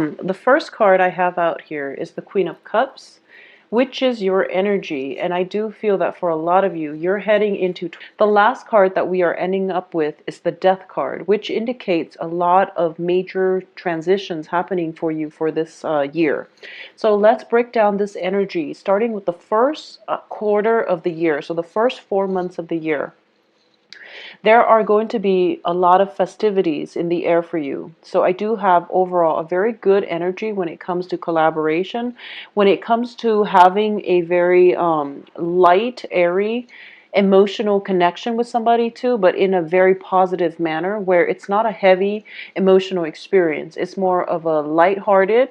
The first card I have out here is the Queen of Cups, which is your energy. And I do feel that for a lot of you, you're heading into the last card that we are ending up with is the Death card, which indicates a lot of major transitions happening for you for this year. So let's break down this energy, starting with the first quarter of the year. So the first 4 months of the year. There are going to be a lot of festivities in the air for you. So I do have overall a very good energy when it comes to collaboration, when it comes to having a very light, airy, emotional connection with somebody too, but in a very positive manner where it's not a heavy emotional experience. It's more of a lighthearted,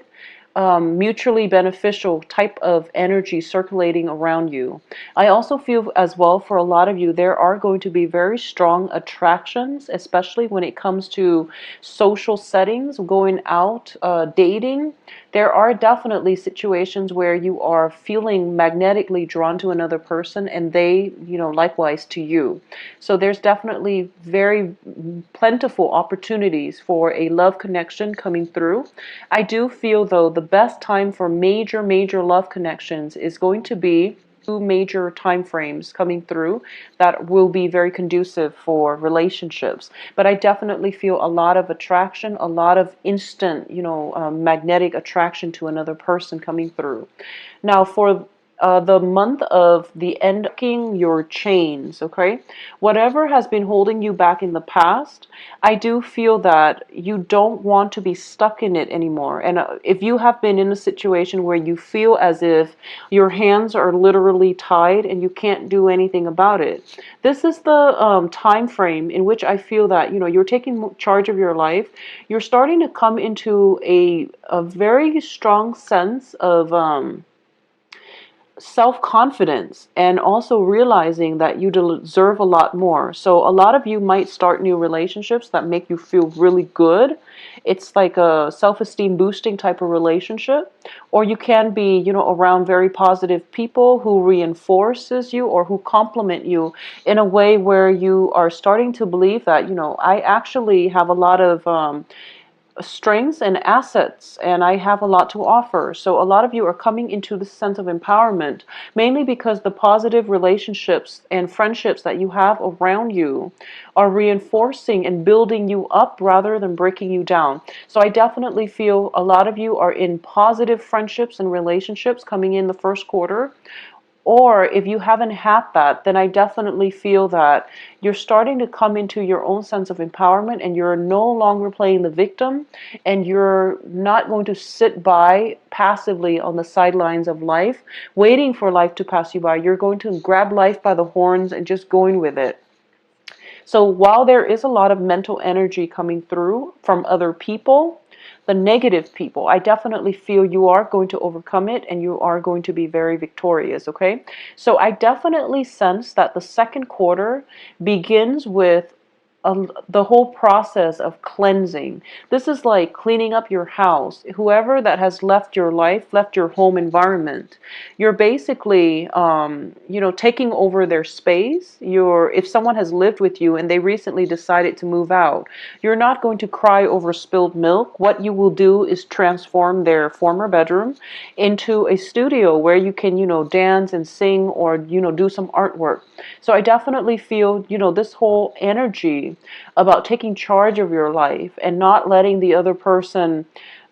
mutually beneficial type of energy circulating around you. I also feel as well for a lot of you, there are going to be very strong attractions, especially when it comes to social settings, going out, dating. There are definitely situations where you are feeling magnetically drawn to another person and they, likewise to you. So there's definitely very plentiful opportunities for a love connection coming through. I do feel though the best time for major love connections is going to be two major time frames coming through that will be very conducive for relationships. But I definitely feel a lot of attraction, a lot of instant, magnetic attraction to another person coming through. Now, for the month of the ending your chains, okay? Whatever has been holding you back in the past, I do feel that you don't want to be stuck in it anymore. And if you have been in a situation where you feel as if your hands are literally tied and you can't do anything about it, this is the time frame in which I feel that, you're taking charge of your life. You're starting to come into a very strong sense of self-confidence and also realizing that you deserve a lot more. So a lot of you might start new relationships that make you feel really good. It's like a self-esteem boosting type of relationship. Or you can be, around very positive people who reinforces you or who compliment you in a way where you are starting to believe that, I actually have a lot of strengths and assets and I have a lot to offer. So a lot of you are coming into this sense of empowerment, mainly because the positive relationships and friendships that you have around you are reinforcing and building you up rather than breaking you down. So I definitely feel a lot of you are in positive friendships and relationships coming in the first quarter. Or if you haven't had that, then I definitely feel that you're starting to come into your own sense of empowerment and you're no longer playing the victim and you're not going to sit by passively on the sidelines of life, waiting for life to pass you by. You're going to grab life by the horns and just going with it. So while there is a lot of mental energy coming through from other people, the negative people, I definitely feel you are going to overcome it and you are going to be very victorious, okay? So I definitely sense that the second quarter begins with the whole process of cleansing. This is like cleaning up your house. Whoever that has left your life, left your home environment, you're basically, taking over their space. If someone has lived with you and they recently decided to move out, you're not going to cry over spilled milk. What you will do is transform their former bedroom into a studio where you can, dance and sing or, do some artwork. So I definitely feel, this whole energy about taking charge of your life and not letting the other person,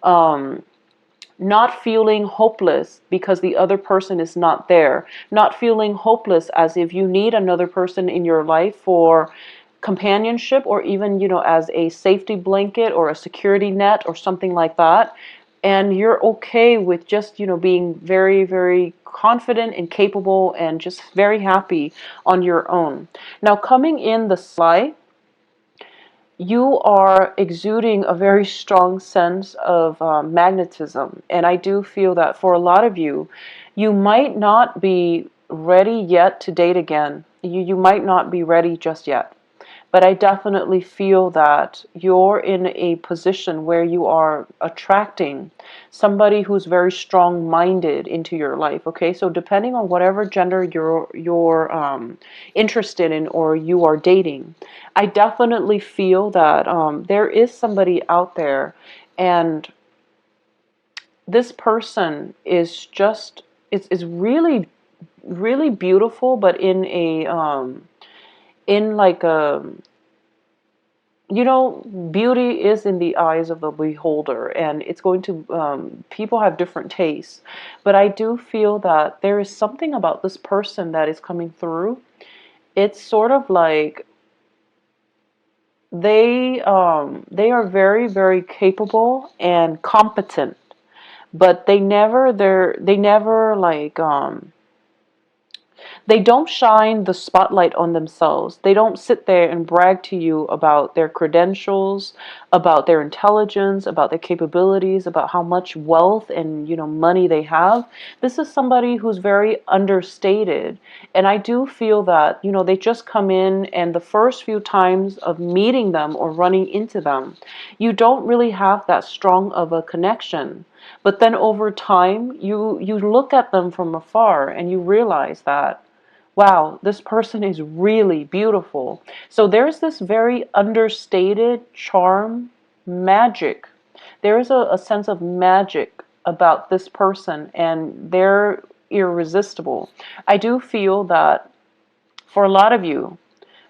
not feeling hopeless because the other person is not there, not feeling hopeless as if you need another person in your life for companionship or even, as a safety blanket or a security net or something like that. And you're okay with just, being very, very confident and capable and just very happy on your own. Now, coming in the slide, you are exuding a very strong sense of magnetism. And I do feel that for a lot of you, you might not be ready yet to date again. You might not be ready just yet. But I definitely feel that you're in a position where you are attracting somebody who's very strong-minded into your life. Okay, so depending on whatever gender you're interested in or you are dating, I definitely feel that there is somebody out there, and this person is just, is really, really beautiful, but in a, in like a, you know, beauty is in the eyes of the beholder, and it's going to, people have different tastes. But I do feel that there is something about this person that is coming through. It's sort of like they are very, very capable and competent, but they never like, they don't shine the spotlight on themselves. They don't sit there and brag to you about their credentials, about their intelligence, about their capabilities, about how much wealth and, money they have. This is somebody who's very understated. And I do feel that, they just come in, and the first few times of meeting them or running into them, you don't really have that strong of a connection. But then over time, you look at them from afar and you realize that, wow, this person is really beautiful. So there's this very understated charm, magic. There is a sense of magic about this person, and they're irresistible. I do feel that for a lot of you,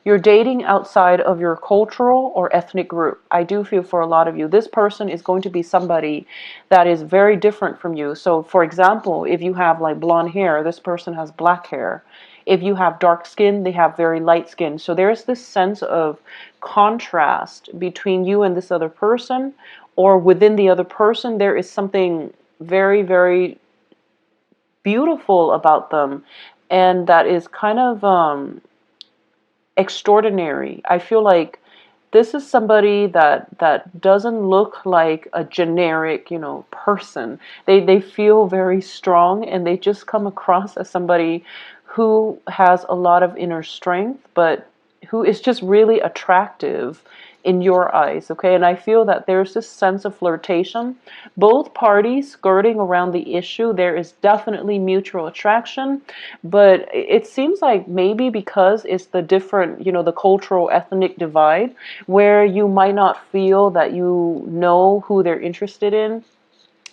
you're dating outside of your cultural or ethnic group. I do feel for a lot of you, this person is going to be somebody that is very different from you. So, for example, if you have like blonde hair, this person has black hair. If you have dark skin, they have very light skin. So there's this sense of contrast between you and this other person, or within the other person, there is something very, very beautiful about them, and that is kind of, extraordinary. I feel like this is somebody that doesn't look like a generic, person. They feel very strong, and they just come across as somebody who has a lot of inner strength, but who is just really attractive in your eyes, okay? And I feel that there's this sense of flirtation. Both parties skirting around the issue, there is definitely mutual attraction, but it seems like maybe because it's the different, the cultural ethnic divide, where you might not feel that you know who they're interested in,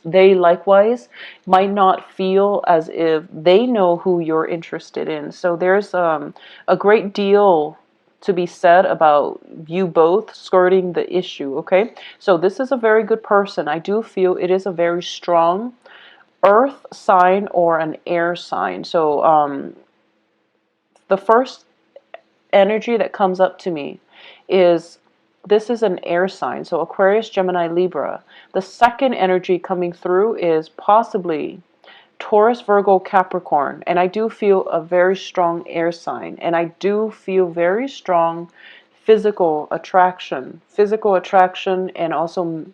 they likewise might not feel as if they know who you're interested in. So there's, a great deal to be said about you both skirting the issue, okay? So this is a very good person. I do feel it is a very strong earth sign or an air sign. So, the first energy that comes up to me is, this is an air sign, so Aquarius, Gemini, Libra. The second energy coming through is possibly Taurus, Virgo, Capricorn, and I do feel a very strong air sign, and I do feel very strong physical attraction, and also,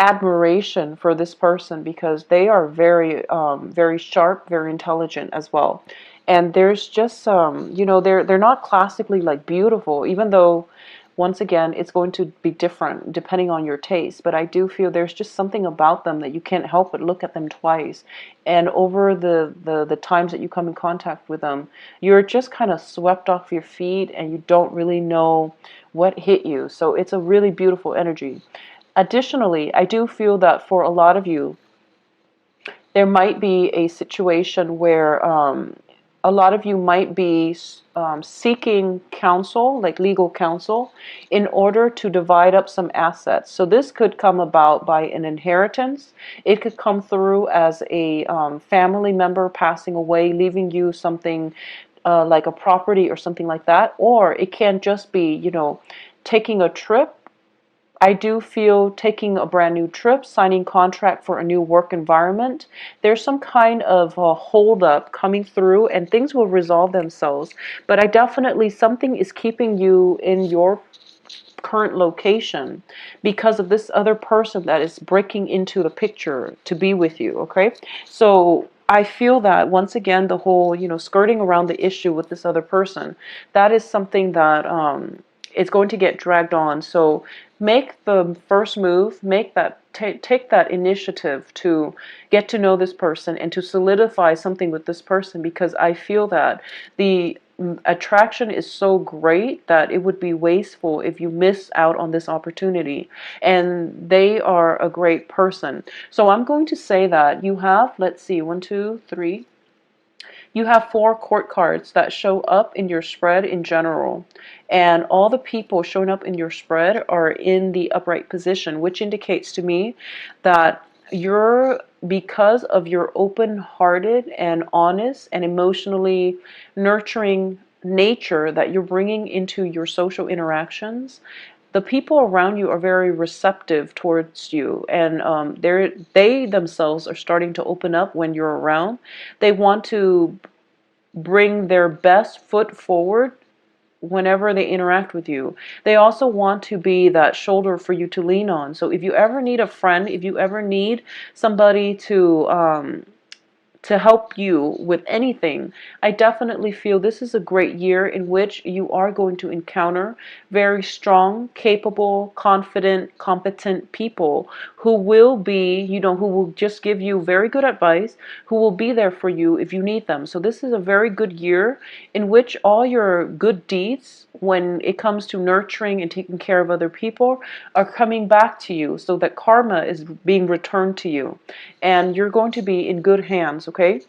admiration for this person, because they are very, very sharp, very intelligent as well. And there's just, they're not classically like beautiful, even though once again it's going to be different depending on your taste. But I do feel there's just something about them that you can't help but look at them twice. And over the times that you come in contact with them, you're just kind of swept off your feet, and you don't really know what hit you. So it's a really beautiful energy. Additionally, I do feel that for a lot of you, there might be a situation where, a lot of you might be, seeking counsel, like legal counsel, in order to divide up some assets. So this could come about by an inheritance. It could come through as a, family member passing away, leaving you something, like a property or something like that. Or it can just be, taking a trip. I do feel taking a brand new trip, signing contract for a new work environment. There's some kind of a hold up coming through, and things will resolve themselves. But I definitely, something is keeping you in your current location because of this other person that is breaking into the picture to be with you, okay? So I feel that once again, the whole, skirting around the issue with this other person, that is something that, is going to get dragged on. So make the first move, take that initiative to get to know this person and to solidify something with this person, because I feel that the attraction is so great that it would be wasteful if you miss out on this opportunity. And they are a great person. So I'm going to say that you have, let's see, 1, 2, 3. You have 4 court cards that show up in your spread in general. And all the people showing up in your spread are in the upright position, which indicates to me that you're, because of your open-hearted and honest and emotionally nurturing nature that you're bringing into your social interactions, the people around you are very receptive towards you, and they themselves are starting to open up when you're around. They want to bring their best foot forward whenever they interact with you. They also want to be that shoulder for you to lean on. So if you ever need a friend, if you ever need somebody to help you with anything, I definitely feel this is a great year in which you are going to encounter very strong, capable, confident, competent people who will be, who will just give you very good advice, who will be there for you if you need them. So this is a very good year in which all your good deeds, when it comes to nurturing and taking care of other people, are coming back to you, so that karma is being returned to you. And you're going to be in good hands, okay?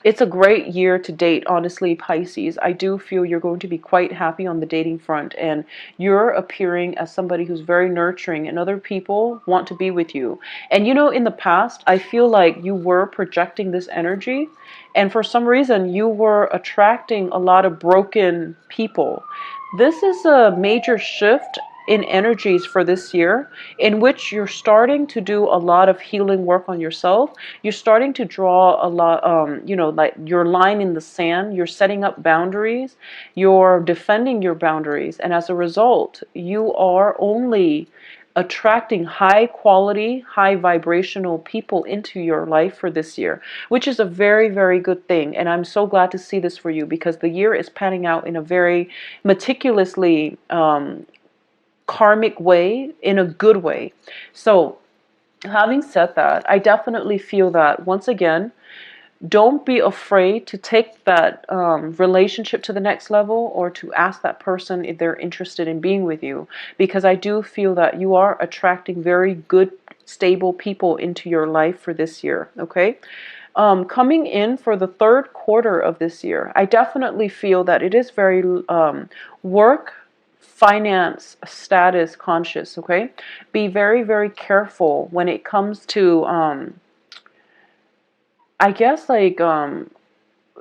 It's a great year to date, honestly, Pisces. I do feel you're going to be quite happy on the dating front, and you're appearing as somebody who's very nurturing, and other people want to be with you. And in the past, I feel like you were projecting this energy, and for some reason, you were attracting a lot of broken people. This is a major shift in energies for this year, in which you're starting to do a lot of healing work on yourself. You're starting to draw a lot, like your line in the sand. You're setting up boundaries. You're defending your boundaries. And as a result, you are only attracting high quality, high vibrational people into your life for this year, which is a very, very good thing. And I'm so glad to see this for you, because the year is panning out in a very meticulously karmic way, in a good way. So having said that, I definitely feel that, once again, don't be afraid to take that relationship to the next level, or to ask that person if they're interested in being with you, because I do feel that you are attracting very good, stable people into your life for this year, okay? Coming in for the third quarter of this year, I definitely feel that it is very work, finance, status conscious, okay? Be very, very careful when it comes to, I guess, like,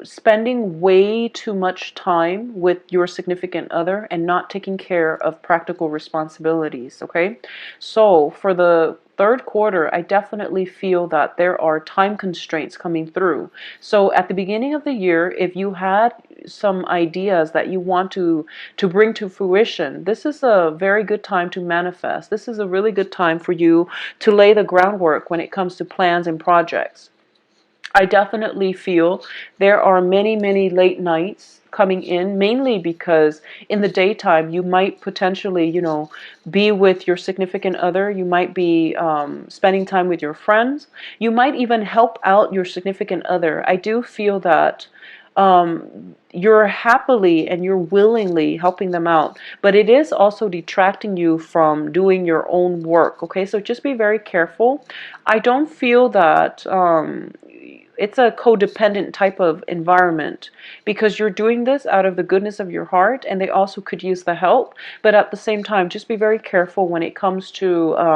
spending way too much time with your significant other and not taking care of practical responsibilities, okay? So for the third quarter, I definitely feel that there are time constraints coming through. So at the beginning of the year, if you had some ideas that you want to bring to fruition, this is a very good time to manifest. This is a really good time for you to lay the groundwork when it comes to plans and projects. I definitely feel there are many, many late nights coming in, mainly because in the daytime you might potentially, be with your significant other. You might be spending time with your friends. You might even help out your significant other. I do feel that you're happily and you're willingly helping them out, but it is also detracting you from doing your own work, okay? So just be very careful. I don't feel that it's a codependent type of environment, because you're doing this out of the goodness of your heart, and they also could use the help. But at the same time, just be very careful when it comes to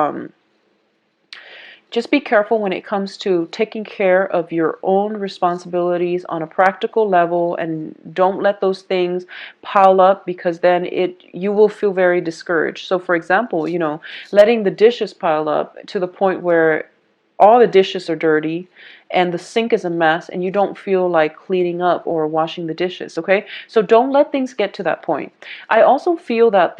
taking care of your own responsibilities on a practical level, and don't let those things pile up, because then you will feel very discouraged. So for example, letting the dishes pile up to the point where all the dishes are dirty and the sink is a mess, and you don't feel like cleaning up or washing the dishes, okay? So don't let things get to that point. I also feel that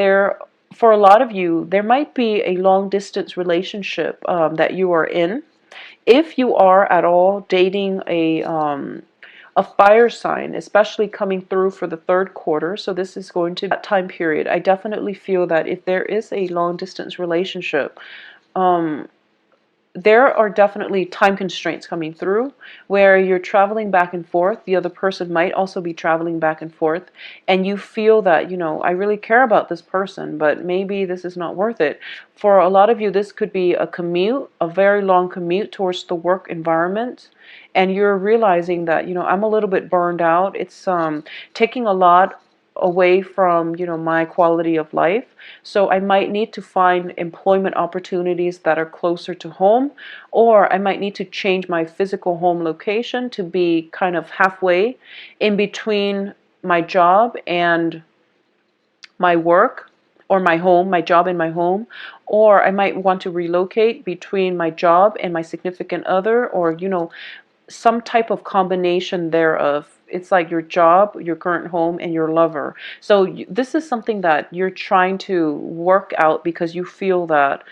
for a lot of you, there might be a long distance relationship that you are in. If you are at all dating a fire sign, especially coming through for the third quarter, so this is going to be that time period, I definitely feel that if there is a long distance relationship, there are definitely time constraints coming through where you're traveling back and forth. The other person might also be traveling back and forth, and you feel that, I really care about this person, but maybe this is not worth it. For a lot of you, this could be a commute, a very long commute towards the work environment, and you're realizing that, I'm a little bit burned out. It's taking a lot away from, my quality of life. So I might need to find employment opportunities that are closer to home, or I might need to change my physical home location to be kind of halfway in between my job and my work, or my home, my job and my home. Or I might want to relocate between my job and my significant other, or, some type of combination thereof. It's like your job, your current home, and your lover. So this is something that you're trying to work out because you feel that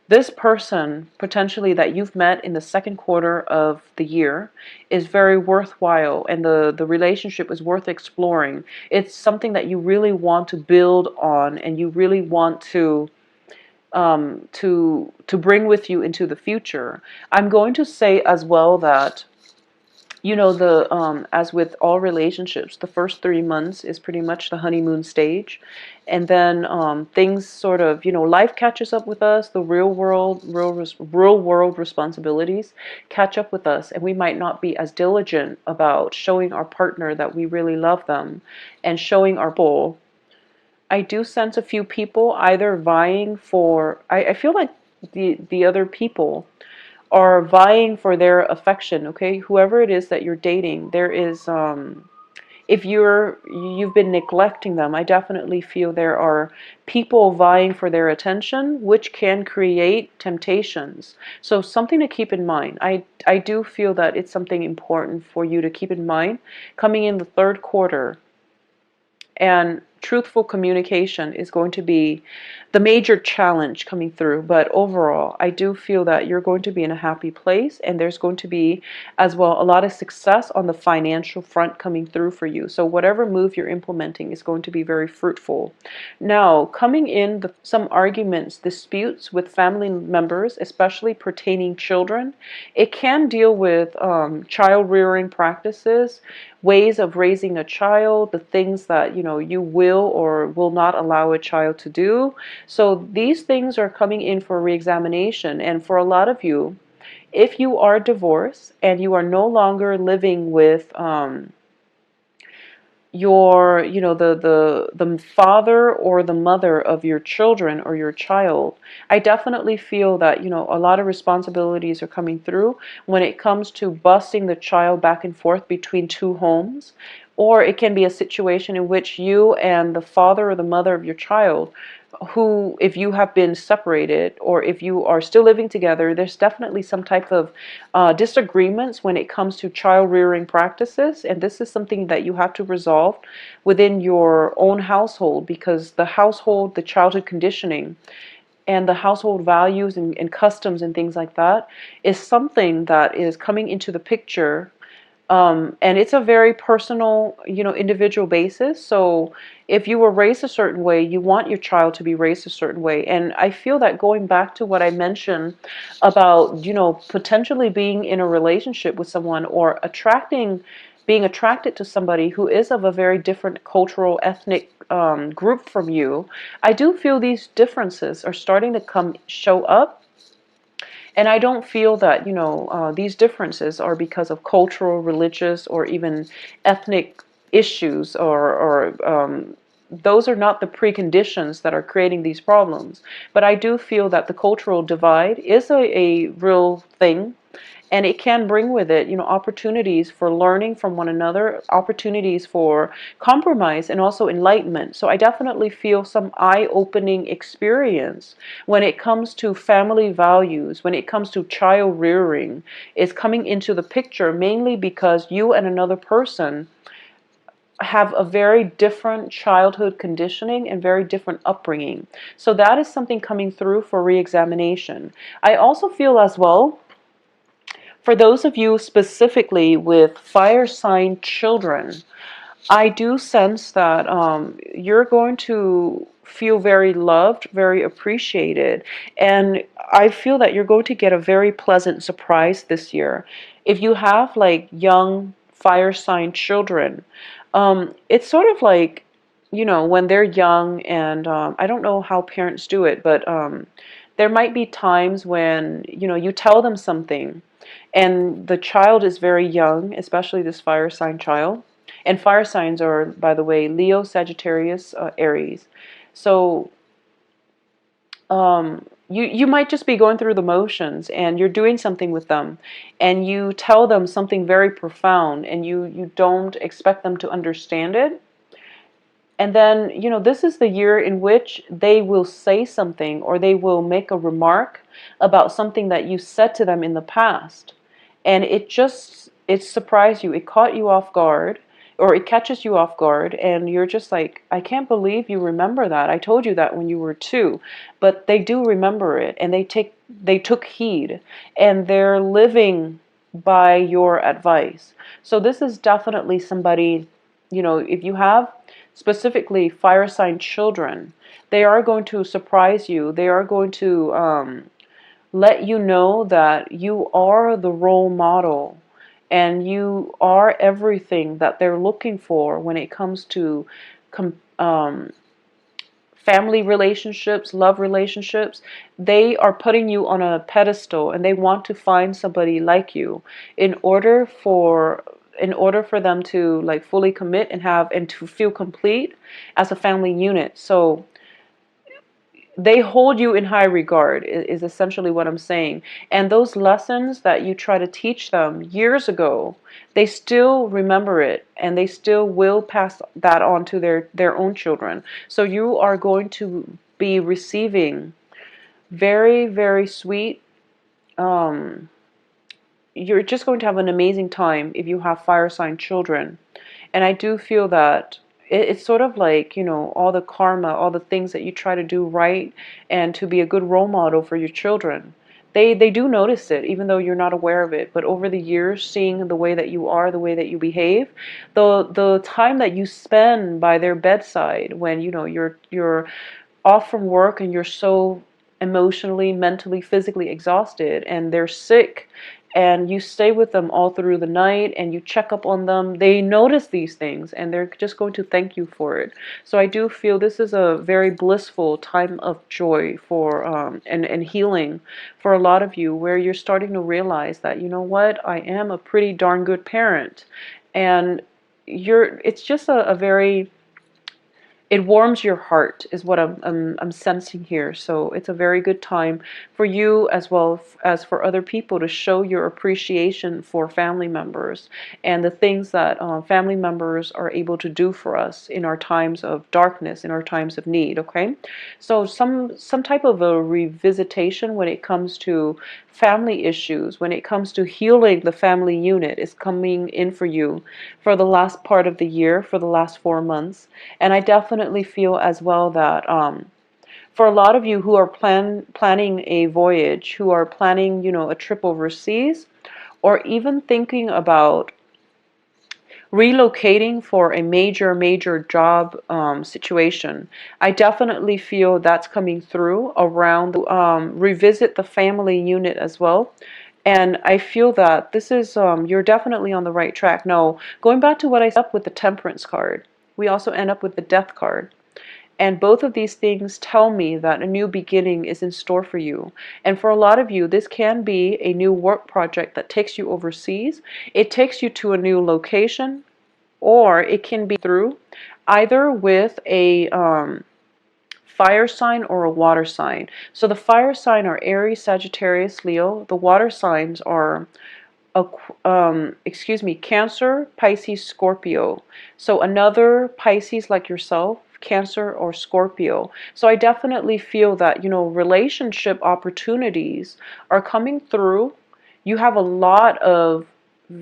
this person potentially that you've met in the second quarter of the year is very worthwhile, and the relationship is worth exploring. It's something that you really want to build on, and you really want to bring with you into the future. I'm going to say as well that, the as with all relationships, the first 3 months is pretty much the honeymoon stage, and then things sort of, life catches up with us. The real world responsibilities catch up with us, and we might not be as diligent about showing our partner that we really love them and showing our pull. I do sense a few people either vying for. I feel like the other people are vying for their affection. Okay, whoever it is that you're dating, there is if you've been neglecting them, I definitely feel there are people vying for their attention, which can create temptations. So something to keep in mind. I do feel that it's something important for you to keep in mind coming in the third quarter. And truthful communication is going to be the major challenge coming through. But overall, I do feel that you're going to be in a happy place, and there's going to be as well a lot of success on the financial front coming through for you. So whatever move you're implementing is going to be very fruitful. Now, coming in some arguments, disputes with family members, especially pertaining children. It can deal with child rearing practices, ways of raising a child, the things that you will or will not allow a child to do. So these things are coming in for reexamination. And for a lot of you, if you are divorced and you are no longer living with your, the father or the mother of your children or your child, I definitely feel that, a lot of responsibilities are coming through when it comes to busing the child back and forth between two homes. Or it can be a situation in which you and the father or the mother of your child, who, if you have been separated or if you are still living together, there's definitely some type of disagreements when it comes to child rearing practices. And this is something that you have to resolve within your own household, because the household, the childhood conditioning, and the household values and customs and things like that is something that is coming into the picture. And it's a very personal, individual basis. So if you were raised a certain way, you want your child to be raised a certain way. And I feel that going back to what I mentioned about, potentially being in a relationship with someone or being attracted to somebody who is of a very different cultural, ethnic group from you, I do feel these differences are starting to show up. And I don't feel that, these differences are because of cultural, religious, or even ethnic issues, or those are not the preconditions that are creating these problems. But I do feel that the cultural divide is a real thing. And it can bring with it, opportunities for learning from one another, opportunities for compromise, and also enlightenment. So I definitely feel some eye-opening experience when it comes to family values, when it comes to child rearing, is coming into the picture, mainly because you and another person have a very different childhood conditioning and very different upbringing. So that is something coming through for re-examination. I also feel as well, for those of you specifically with fire sign children, I do sense that you're going to feel very loved, very appreciated. And I feel that you're going to get a very pleasant surprise this year. If you have like young fire sign children, it's sort of like, when they're young, and I don't know how parents do it, but there might be times when, you tell them something and the child is very young, especially this fire sign child. And fire signs are, by the way, Leo, Sagittarius, Aries. So you might just be going through the motions and you're doing something with them and you tell them something very profound and you don't expect them to understand it. And then, this is the year in which they will say something or they will make a remark about something that you said to them in the past. And it surprised you. It caught you off guard, or it catches you off guard. And you're just like, I can't believe you remember that. I told you that when you were 2. But they do remember it, and they took heed, and they're living by your advice. So this is definitely somebody, if you have specifically fire sign children, they are going to surprise you. They are going to let you know that you are the role model and you are everything that they're looking for when it comes to family relationships, love relationships. They are putting you on a pedestal and they want to find somebody like you in order for them to like fully commit and to feel complete as a family unit. So they hold you in high regard is essentially what I'm saying. And those lessons that you try to teach them years ago, they still remember it and they still will pass that on to their own children. So you are going to be receiving very, very sweet, you're just going to have an amazing time if you have fire sign children. And I do feel that it's sort of like, all the karma, all the things that you try to do right and to be a good role model for your children. They do notice it, even though you're not aware of it. But over the years, seeing the way that you are, the way that you behave, the time that you spend by their bedside when, you're off from work and you're so emotionally, mentally, physically exhausted and they're sick and you stay with them all through the night and you check up on them, they notice these things and they're just going to thank you for it. So I do feel this is a very blissful time of joy for and healing for a lot of you, where you're starting to realize that, you know what, I am a pretty darn good parent. And it's just a very, it warms your heart is what I'm sensing here. So it's a very good time for you as well as for other people to show your appreciation for family members and the things that family members are able to do for us in our times of darkness, in our times of need. Okay, so some type of a revisitation when it comes to family issues, when it comes to healing the family unit, is coming in for you for the last part of the year, for the last 4 months. And I definitely feel as well that for a lot of you who are planning a voyage, who are planning, a trip overseas, or even thinking about relocating for a major job situation, I definitely feel that's coming through around revisit the family unit as well. And I feel that this is, you're definitely on the right track. Now, going back to what I said up with the Temperance card, we also end up with the Death card. And both of these things tell me that a new beginning is in store for you. And for a lot of you, this can be a new work project that takes you overseas. It takes you to a new location, or it can be through either with a fire sign or a water sign. So the fire sign are Aries, Sagittarius, Leo. The water signs are Cancer, Pisces, Scorpio. So another Pisces like yourself, Cancer or Scorpio. So I definitely feel that, relationship opportunities are coming through. You have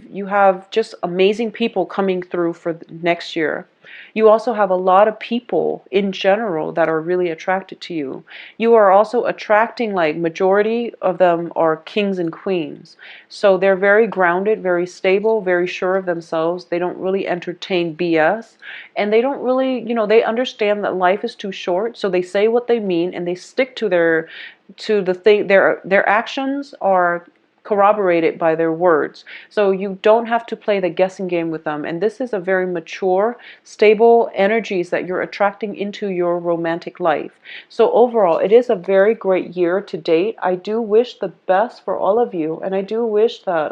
you have just amazing people coming through for next year. You also have a lot of people in general that are really attracted to you. You are also attracting, like, majority of them are kings and queens. So they're very grounded, very stable, very sure of themselves. They don't really entertain BS. And they don't really, they understand that life is too short. So they say what they mean and they stick to the thing. Their actions are corroborated by their words. So you don't have to play the guessing game with them. And this is a very mature, stable energies that you're attracting into your romantic life. So overall, it is a very great year to date. I do wish the best for all of you. And I do wish that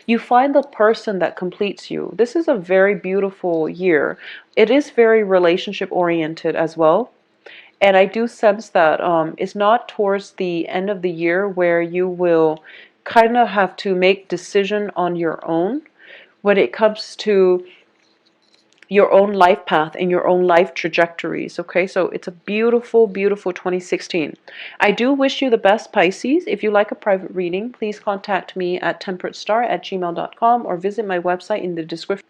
you find the person that completes you. This is a very beautiful year. It is very relationship oriented as well. And I do sense that it's not towards the end of the year where you will kind of have to make decision on your own when it comes to your own life path and your own life trajectories. Okay, so it's a beautiful, beautiful 2016. I do wish you the best, Pisces. If you like a private reading, please contact me at temperatestar@gmail.com or visit my website in the description.